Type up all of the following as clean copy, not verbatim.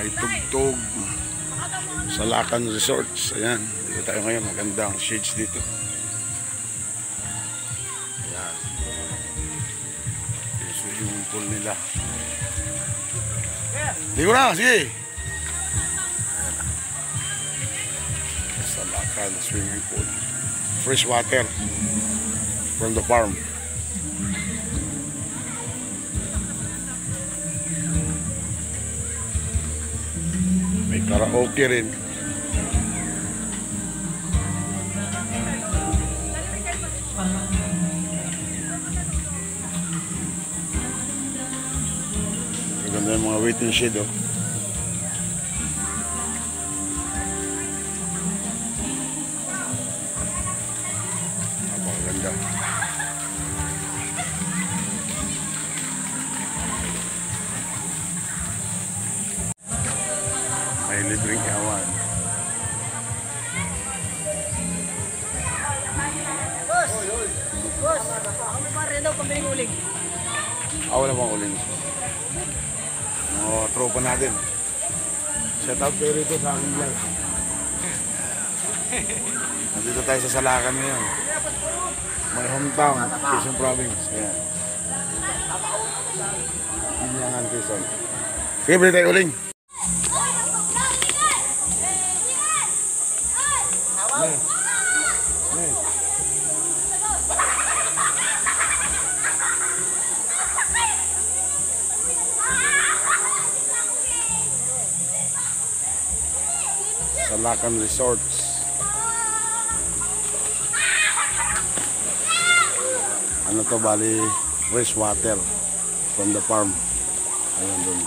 may tugtog sa Lakan Resorts. Ayan, dito tayo ngayon. Magandang shades dito. Ayan, so yung pool nila. Ligo na, sige. Sa Lakan swimming pool, fresh water from the farm. May karaoke rin. Maganda yung mga waiting shed, oh. Napakaganda. May libreng yawan. Boss! Boss! Ano ba rin daw pambiling uling? Wala bang uling? Mga tropa natin. Shout out kayo rito sa aking vlog. Nandito tayo sa Salakan ngayon. My hometown, Quezon Province. Ayan. Binyangan, Quezon. Sige, bili tayo uling. Salakan Resorts. Ano to, bali fresh water from the farm. Ayun doon.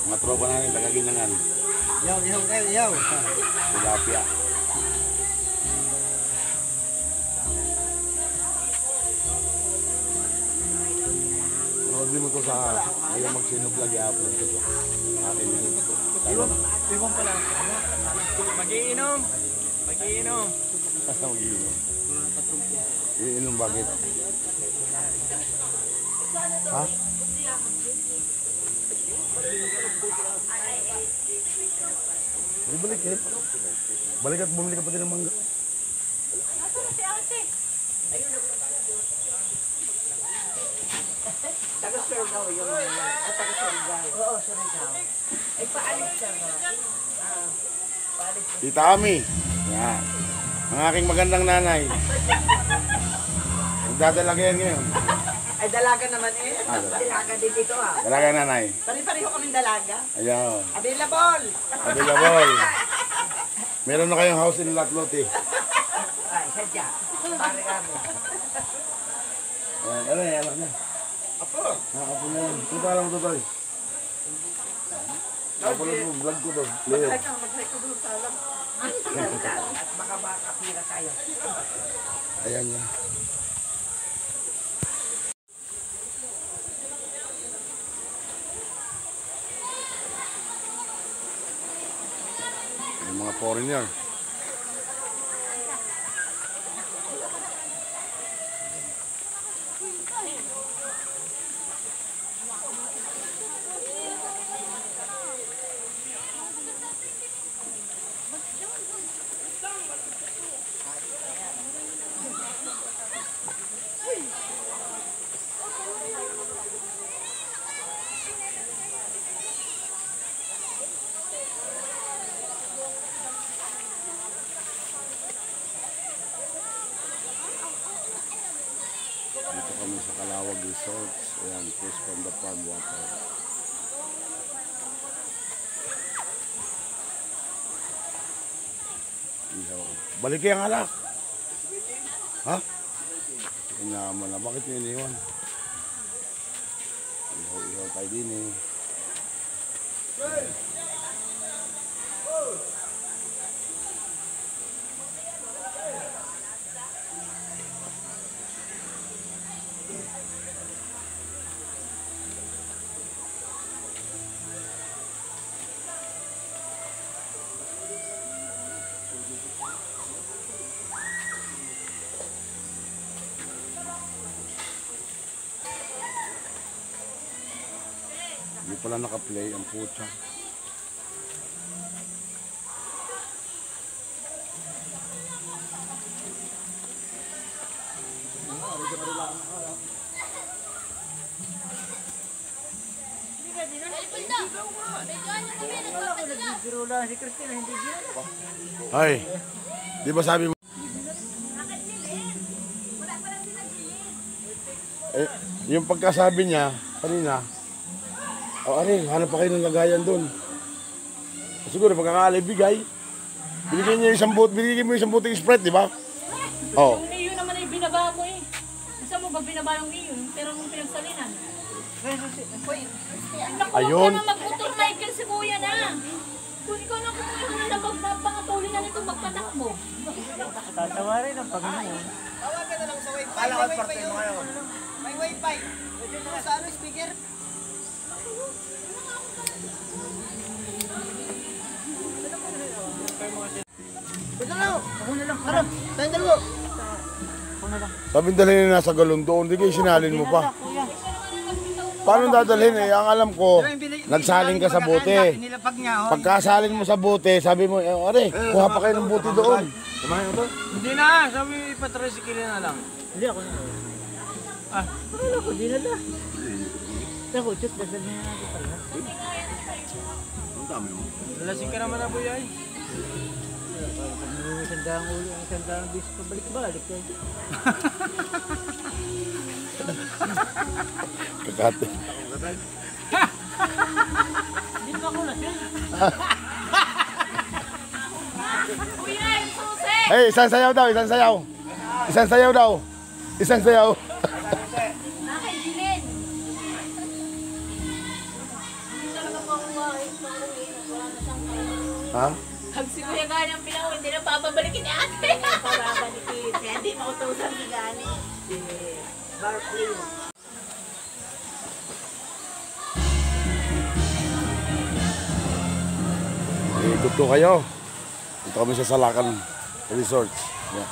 Mga tropa namin, taga-Ginangan. Yaw. Tilapia. Hindi mo to sa ayaw mag-sinoblog, i-upload ko to. Akin yun. Iwan pala. Mag-iinom. Mag-iinom. Iinom bakit? Ha? Balik eh. Balik at bumili ka pati ng mangga. Taga-serve daw yung mga. Taga-serve daw. Oo, serve daw. Ay, paalis siya nga. Tita Ami. Yan. Ang aking magandang nanay. Magdadalaga yan ngayon. Ay, dalaga naman eh. Dalaga din dito ah. Dalaga nanay. Pari-pareho kaming dalaga. Ayaw. Available. Available. Meron na kayong house in lot eh. Ay, sadya. Pare kami. Ano yan, anak na? Apo. Apo na yan. Ito pa lang ito tayo. Apo na ito, vlog ko to. Leo. Mag-like ko doon talang. At baka makakapira tayo. Ayan yan. Yung mga foreigner. Dito kami sa Kalawag Resorts. Ayan, fresh from the farm water. Balik kaya nga lang. Ha? Inaman na. Bakit nyo iniwan? Ihaw tayo din eh. Hindi pala naka-play ang putya. Nagbibiro lang si Christina, hindi biro. Ay, di ba sabi mo? Eh, yung pagkasabi niya kanina, Ari, hanap pa kayo ng lagayan doon. Siguro pagkakaalay bigay. Binigyan niya binigyan mo isang buting Sprite, di ba? Oh. Yung niyo naman ay binaba mo eh. Saan mo ba binaba yung niyo? Pero mong pinagsalinan. Naku, Ayun. huwag ka na mag-motor Michael si kuya na. Kung ikaw na kumuha na lang magpapakatuli na nito magpatakbo. Tatawa rin ang Panginoon. Tawagan na lang sa wifi. Kala ko parte mo ngayon. May wifi. Pwede mo sa ano, speaker? Pwede na lang. Ako na lang. Harap, tayong dalawa. Ako na lang. Sabi dalhin na nasa galon doon, di kayo sinalin mo pa. Kuya. Paano dadalhin eh? Ang alam ko, nagsaling ka sa bote. Nilapag niya, oh. Pagkasalin mo sa bote, sabi mo, Ari, kuha pa kayo ng bote doon. Hindi na, sabi ipatricycle na lang. Hindi ako na. Parang ako, di na lang. Sa kutsot, dadal na natin pala. Lasing ka naman na po yan. Isang daang ulo, isang daang bis, pabalik-balik. Kakate. Hindi ba ko lasing? Kuya, yung susi! Eh, isang sayaw daw, isang sayaw. Isang sayaw daw. Isang sayaw. Nakaibilin. Hindi talaga pa ako pauwi. Wala na siyang kayo. Ha? Pag si Kuya Gani ang pinaw, hindi na papabalikin ni ate. Papabalikin. Kaya hindi mautusan si Gani. Barclay. Ikot ko kayo. Dito kami sa Salakan Resort. Yan.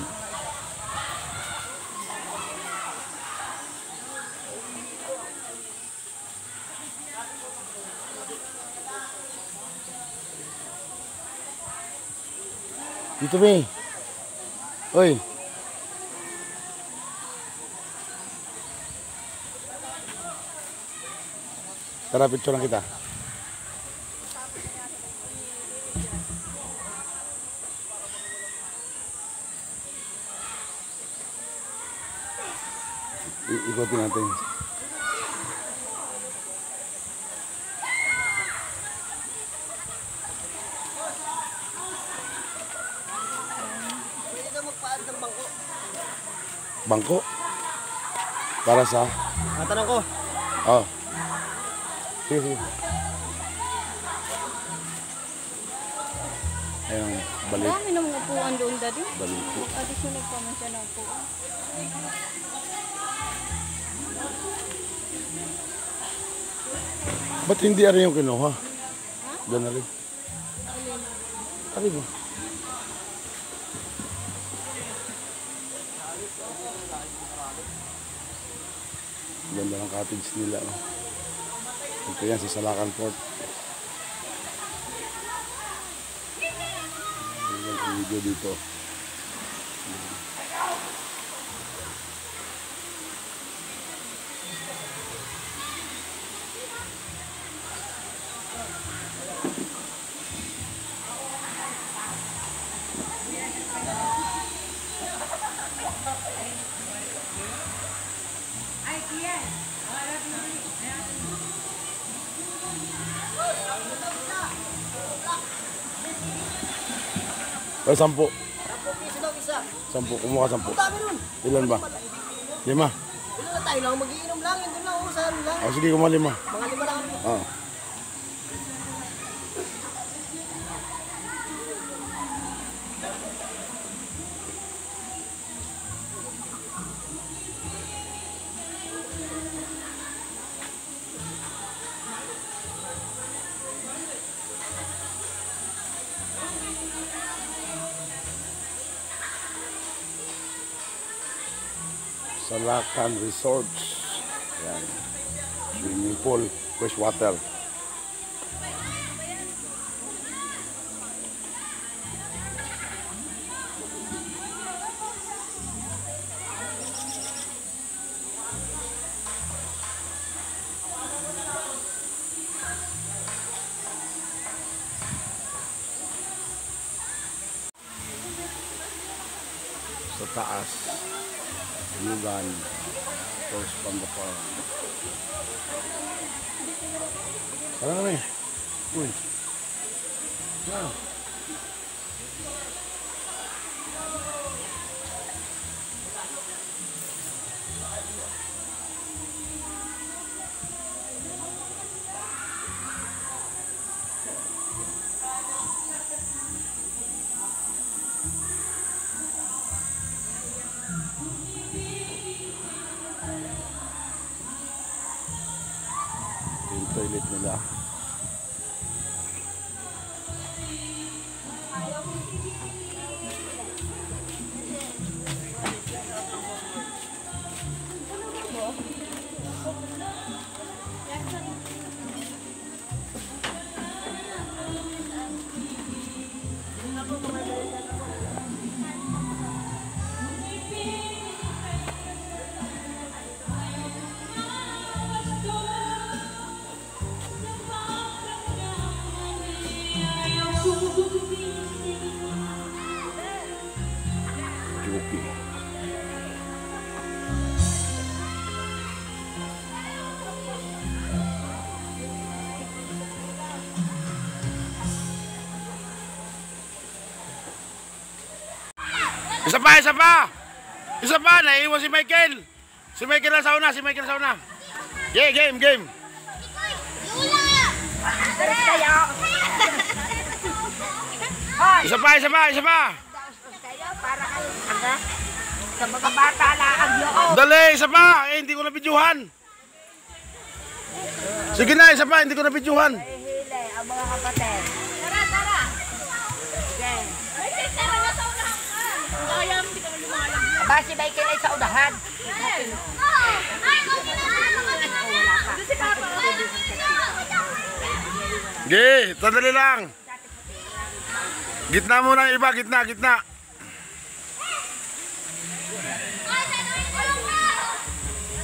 Dito, May. Oy. Tara, picture lang kita. Ikutin natin. Pwede ka magpaad ng bangko. Bangko? Para sa? Tanong ko. Oh. Sige, sige. Ayun, balik. Dami ng upuan doon, Daddy. Balik. Additional pa man siya ng upuan. Ba't hindi ari yung kinuha? Diyan na rin. Ari mo. Ganda ng cottage nila. Oh. Ito yan sa Salakan Port. Yung video dito. Ay, 10. 10 piso daw isa. 10. Kumuha 10. Ang dami nun. Ilan ba? 5. Ilan na tayo lang, magiinom lang. Yun lang, sa ano lang. O sige, kumuha 5. Mga 5 lang. Oo. Salakan Resorts. Yan. Swimming pool, fresh water. sa taas. Yugan. Tapos panggapan. Ano naman eh? Uy. Ah. Yung toilet nila. Juki. Isa pa, isa pa! Isa pa, naiiwan si Michael! Si Michael na sa una, si Michael sa una. Yeah, game, game! Isa pa, isa pa, isa pa! Para kayo aga. Sa mga bata laang loob. Dali, isa pa! Eh, hindi ko nabidyuhan. Sige na, isa pa, hindi ko nabidyuhan. Hihili ang mga kapatid. Tara, tara. Okay. Ay, tara na sa unahan ka. Kaya hindi ka na lumalang. Aba si Michael ay sa unahan. Ay, okay na. Wala pa. Si Papa. Ge, sandali lang. Gitna muna yung iba, gitna, gitna.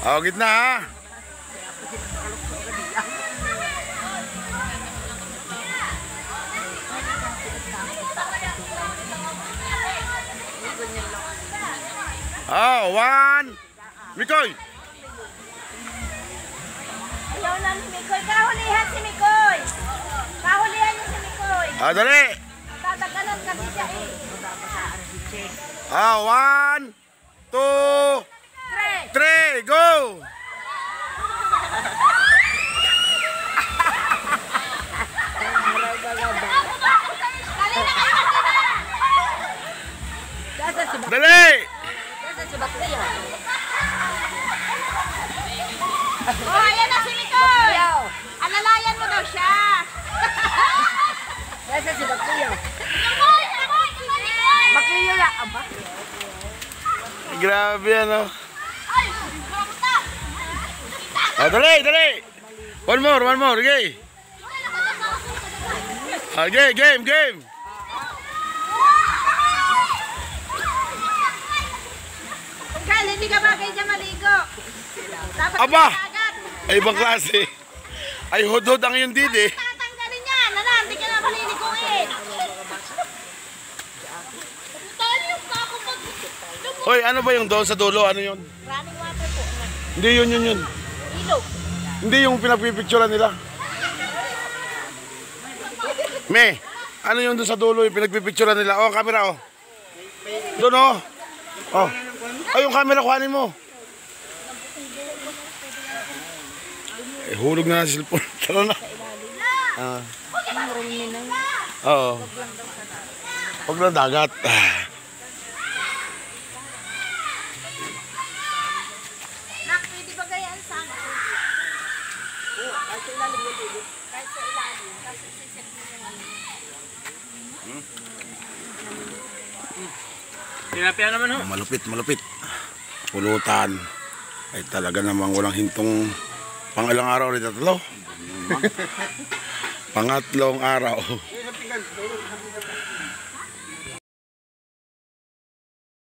Oh, gitna ha. Oh, one. Mikoy. Ayaw na ni Mikoy. Kahulihan si Mikoy. Kahulihan niya si Mikoy. Ah, dali. Tatagalan kasi siya eh. Ah, one, two, three, go. Dali. Oh, ayan na si Mikoy. Alalayan mo daw siya. Nasa si Bakliyo. Bakliyo na. Aba. Grabe ano. Ah, dali, dali. One more, okay. Okay, game, game. Kyle, hindi ka bagay dyan maligo. Dapat Aba! agad. Ay, ibang klase. Ay, hod-hod ang iyong didi. Tatanggalin yan. Nana, hindi ka na maliliguin. Tayo yung kako pag... Hoy, ano ba yung doon sa dulo? Ano yun? Running water po. Hindi yun. Ilog. Hindi yung pinagpipicturean nila. Me, ano yung doon sa dulo yung pinagpipicturean nila? Oh, camera oh. Doon oh. Oh. Ay, yung camera kuhanin mo. Eh, hulog na sa cellphone. Tara na. Ah. Oo. Huwag lang dagat. Nak, pwede ba gayaan sa akin? Kahit sa ilalim. Kahit sa ilalim. Kasi sisip mo yung ano. Tilapia naman ho. Malupit, malupit. Pulutan. Ay talaga namang walang hintong pang ilang araw rin tatlo. Pangatlong araw.